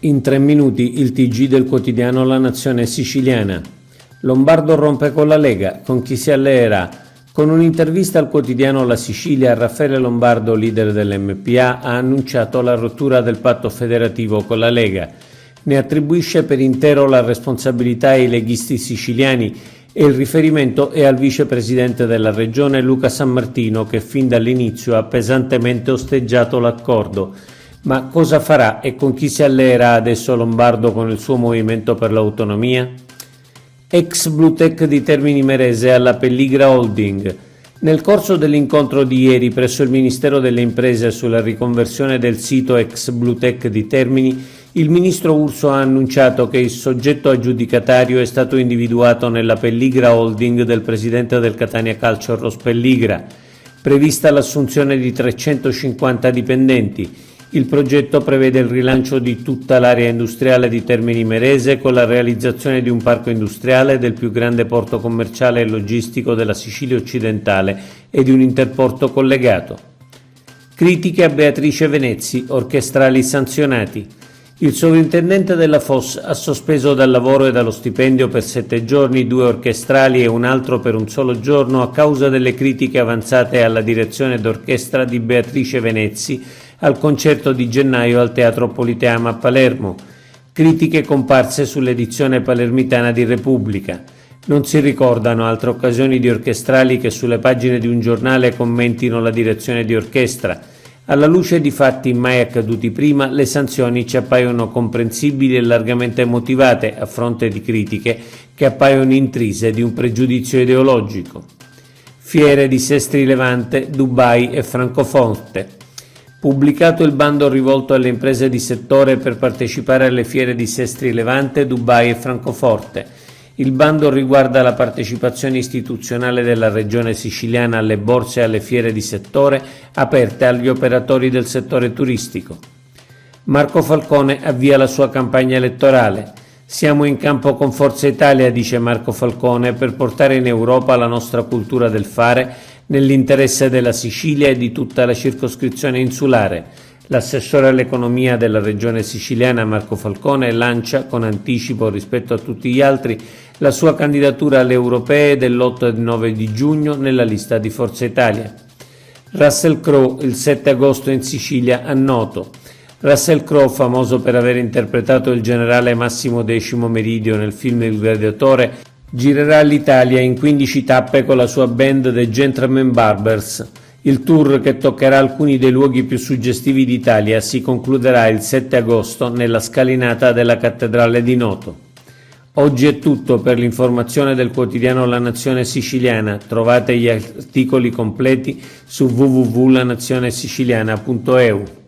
In 3 minuti il TG del quotidiano La Nazione siciliana. Lombardo rompe con la Lega, con chi si alleerà? Con un'intervista al quotidiano La Sicilia, Raffaele Lombardo, leader dell'MPA, ha annunciato la rottura del patto federativo con la Lega. Ne attribuisce per intero la responsabilità ai leghisti siciliani e il riferimento è al vicepresidente della regione Luca Sammartino, che fin dall'inizio ha pesantemente osteggiato l'accordo. Ma cosa farà e con chi si alleerà adesso Lombardo con il suo movimento per l'autonomia? Ex Bluetech di Termini Imerese alla Pelligra Holding. Nel corso dell'incontro di ieri presso il Ministero delle Imprese sulla riconversione del sito ex Bluetech di Termini, il ministro Urso ha annunciato che il soggetto aggiudicatario è stato individuato nella Pelligra Holding del presidente del Catania Calcio Ros Pelligra. Prevista l'assunzione di 350 dipendenti. Il progetto prevede il rilancio di tutta l'area industriale di Termini Imerese con la realizzazione di un parco industriale del più grande porto commerciale e logistico della Sicilia occidentale e di un interporto collegato. Critiche a Beatrice Venezzi, orchestrali sanzionati. Il sovrintendente della FOS ha sospeso dal lavoro e dallo stipendio per 7 giorni 2 orchestrali e un altro per un solo giorno a causa delle critiche avanzate alla direzione d'orchestra di Beatrice Venezzi al concerto di gennaio al Teatro Politeama a Palermo. Critiche comparse sull'edizione palermitana di Repubblica. Non si ricordano altre occasioni di orchestrali che sulle pagine di un giornale commentino la direzione di orchestra. Alla luce di fatti mai accaduti prima, le sanzioni ci appaiono comprensibili e largamente motivate a fronte di critiche che appaiono intrise di un pregiudizio ideologico. Fiere di Sestri Levante, Dubai e Francoforte. Pubblicato il bando rivolto alle imprese di settore per partecipare alle fiere di Sestri Levante, Dubai e Francoforte. Il bando riguarda la partecipazione istituzionale della regione siciliana alle borse e alle fiere di settore aperte agli operatori del settore turistico. Marco Falcone avvia la sua campagna elettorale. Siamo in campo con Forza Italia, dice Marco Falcone, per portare in Europa la nostra cultura del fare nell'interesse della Sicilia e di tutta la circoscrizione insulare. L'assessore all'economia della regione siciliana Marco Falcone lancia, con anticipo rispetto a tutti gli altri, la sua candidatura alle europee dell'8 e 9 di giugno nella lista di Forza Italia. Russell Crowe il 7 agosto in Sicilia a Noto. Russell Crowe, famoso per aver interpretato il generale Massimo X Meridio nel film Il Gladiatore, girerà l'Italia in 15 tappe con la sua band The Gentleman Barbers. Il tour, che toccherà alcuni dei luoghi più suggestivi d'Italia, si concluderà il 7 agosto nella scalinata della Cattedrale di Noto. Oggi è tutto per l'informazione del quotidiano La Nazione Siciliana. Trovate gli articoli completi su www.lanazionesiciliana.eu.